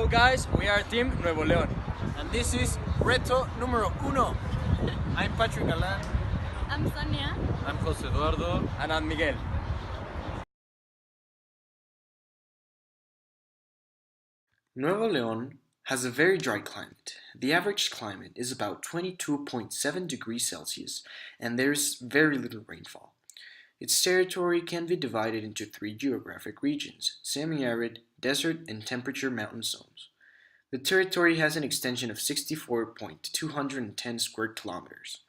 Hello guys, we are Team Nuevo León. And this is Reto número uno. I'm Patrick Alan. I'm Sonia. I'm José Eduardo. And I'm Miguel. Nuevo León has a very dry climate. The average climate is about 22.7 degrees Celsius, and there's very little rainfall. Its territory can be divided into three geographic regions: semi-arid, desert, and temperature mountain zones. The territory has an extension of 64,210 square kilometers.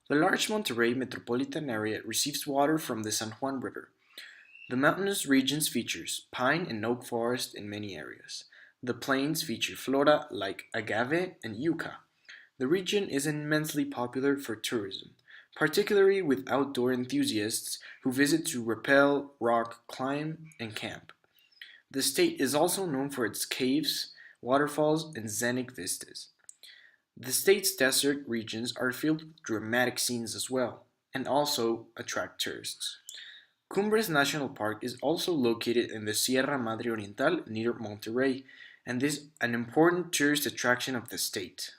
The large Monterrey metropolitan area receives water from the San Juan River. The mountainous regions features pine and oak forest in many areas. The plains feature flora like agave and yucca. The region is immensely popular for tourism, particularly with outdoor enthusiasts who visit to rappel, rock, climb, and camp. The state is also known for its caves, waterfalls, and scenic vistas. The state's desert regions are filled with dramatic scenes as well, and also attract tourists. Cumbres National Park is also located in the Sierra Madre Oriental near Monterrey, and is an important tourist attraction of the state.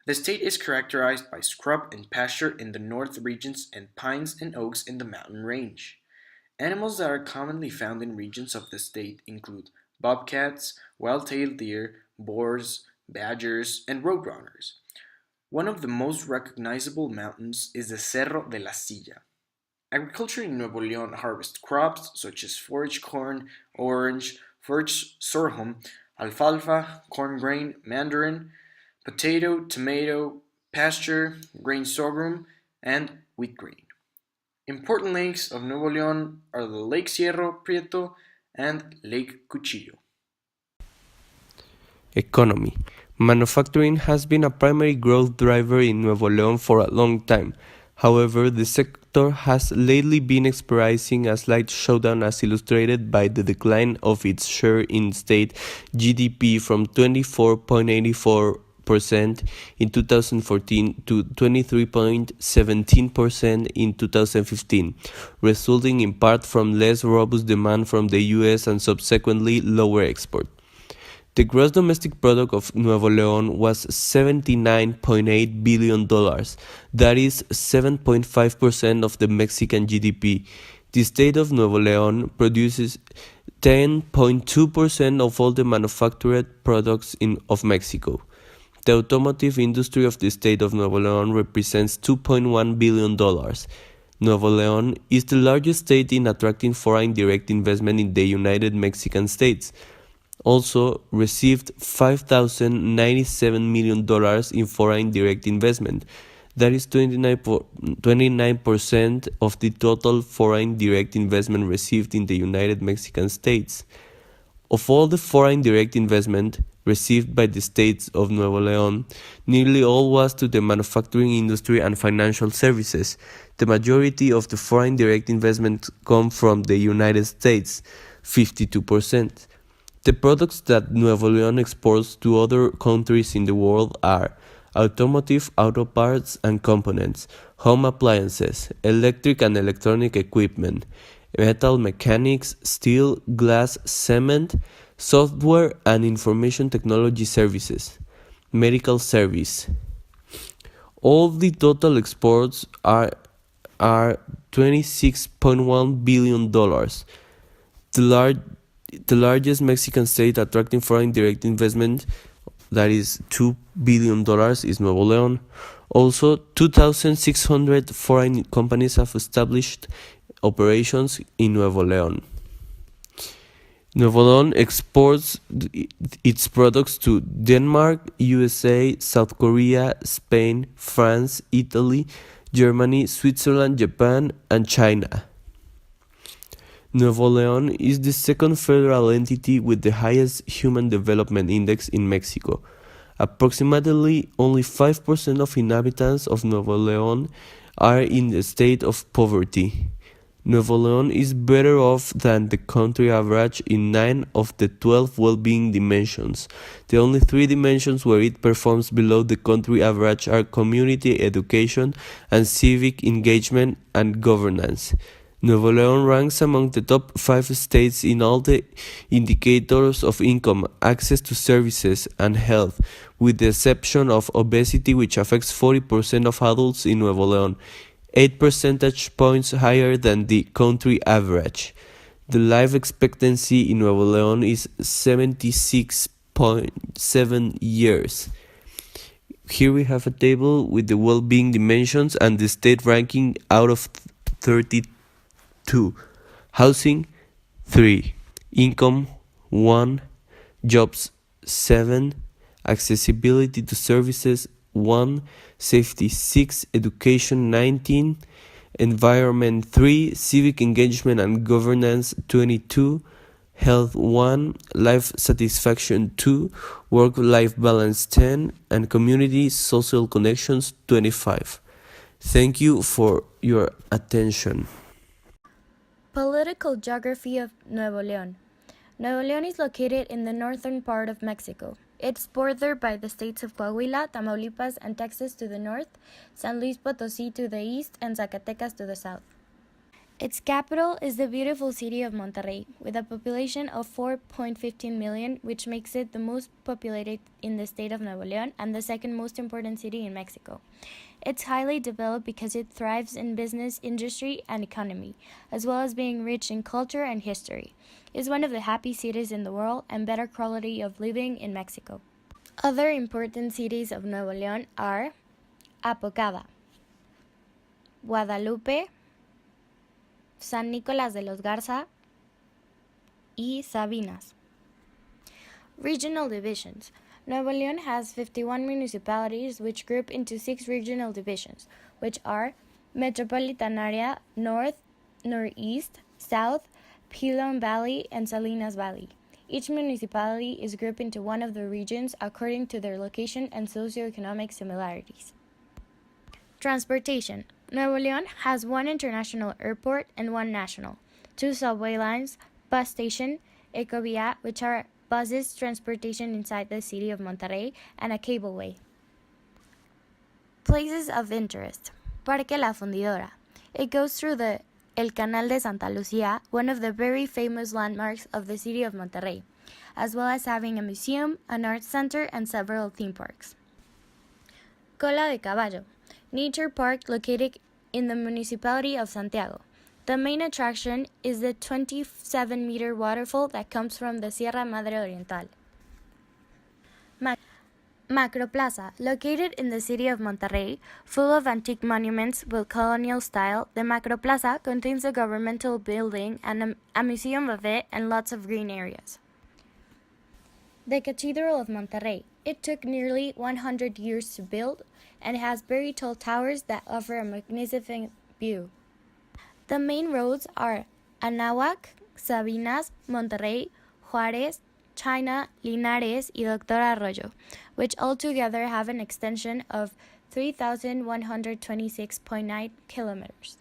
The state is characterized by scrub and pasture in the north regions and pines and oaks in the mountain range. Animals that are commonly found in regions of the state include bobcats, wild-tailed deer, boars, badgers, and roadrunners. One of the most recognizable mountains is the Cerro de la Silla. Agriculture in Nuevo León harvests crops such as forage corn, orange, forage sorghum, alfalfa, corn grain, mandarin, potato, tomato, pasture, grain sorghum, and wheat grain. Important lakes of Nuevo León are the Lake Cerro Prieto and Lake Cuchillo. Economy. Manufacturing has been a primary growth driver in Nuevo León for a long time. However, the sector has lately been experiencing a slight slowdown as illustrated by the decline of its share in state GDP from 24.84% in 2014 to 23.17% in 2015, resulting in part from less robust demand from the US and subsequently lower export. The gross domestic product of Nuevo León was $79.8 billion. That is 7.5% of the Mexican GDP. The state of Nuevo León produces 10.2% of all the manufactured products of Mexico. The automotive industry of the state of Nuevo León represents $2.1 billion. Nuevo León is the largest state in attracting foreign direct investment in the United Mexican States. Also received $5,097 million in foreign direct investment. That is 29% of the total foreign direct investment received in the United Mexican States. Of all the foreign direct investment received by the states of Nuevo León, nearly all was to the manufacturing industry and financial services. The majority of the foreign direct investment come from the United States, 52%. The products that Nuevo León exports to other countries in the world are automotive auto parts and components, home appliances, electric and electronic equipment, metal mechanics, steel, glass, cement, software and information technology services, medical service. All the total exports are $26.1 billion. The largest Mexican state attracting foreign direct investment, that is $2 billion, is Nuevo León. Also, 2,600 foreign companies have established operations in Nuevo León. Nuevo León exports its products to Denmark, USA, South Korea, Spain, France, Italy, Germany, Switzerland, Japan, and China. Nuevo León is the second federal entity with the highest Human Development Index in Mexico. Approximately only 5% of inhabitants of Nuevo León are in a state of poverty. Nuevo León is better off than the country average in 9 of the 12 well-being dimensions. The only 3 dimensions where it performs below the country average are community education and civic engagement and governance. Nuevo León ranks among the top 5 states in all the indicators of income, access to services, and health, with the exception of obesity, which affects 40% of adults in Nuevo León, 8 percentage points higher than the country average. The life expectancy in Nuevo León is 76.7 years. Here we have a table with the well-being dimensions and the state ranking out of 32. Housing 3, income 1, jobs 7, accessibility to services 1, safety 6, education 19, environment 3, civic engagement and governance 22, health 1, life satisfaction 2, work-life balance 10, and community social connections 25. Thank you for your attention. Political geography of Nuevo León. Nuevo León is located in the northern part of Mexico. It's bordered by the states of Coahuila, Tamaulipas, and Texas to the north, San Luis Potosí to the east, and Zacatecas to the south. Its capital is the beautiful city of Monterrey, with a population of 4.15 million, which makes it the most populated in the state of Nuevo León and the second most important city in Mexico. It's highly developed because it thrives in business, industry, and economy, as well as being rich in culture and history. It's one of the happy cities in the world and better quality of living in Mexico. Other important cities of Nuevo León are Apocada, Guadalupe, San Nicolás de los Garza, y Sabinas. Regional divisions. Nuevo León has 51 municipalities which group into 6 regional divisions, which are Metropolitan Area, North, Northeast, South, Pilon Valley, and Salinas Valley. Each municipality is grouped into one of the regions according to their location and socioeconomic similarities. Transportation. Nuevo León has 1 international airport and 1 national, 2 subway lines, bus station, Ecovía, which are buses transportation inside the city of Monterrey, and a cableway. Places of interest. Parque La Fundidora. It goes through El Canal de Santa Lucía, one of the very famous landmarks of the city of Monterrey, as well as having a museum, an arts center, and several theme parks. Cola de Caballo. Nature park located in the municipality of Santiago. The main attraction is the 27-meter waterfall that comes from the Sierra Madre Oriental. Macroplaza. Located in the city of Monterrey, full of antique monuments with colonial style, the Macroplaza contains a governmental building and a museum of it and lots of green areas. The Cathedral of Monterrey. It took nearly 100 years to build and has very tall towers that offer a magnificent view. The main roads are Anáhuac, Sabinas, Monterrey, Juárez, China, Linares, y Doctor Arroyo, which altogether have an extension of 3,126.9 kilometers.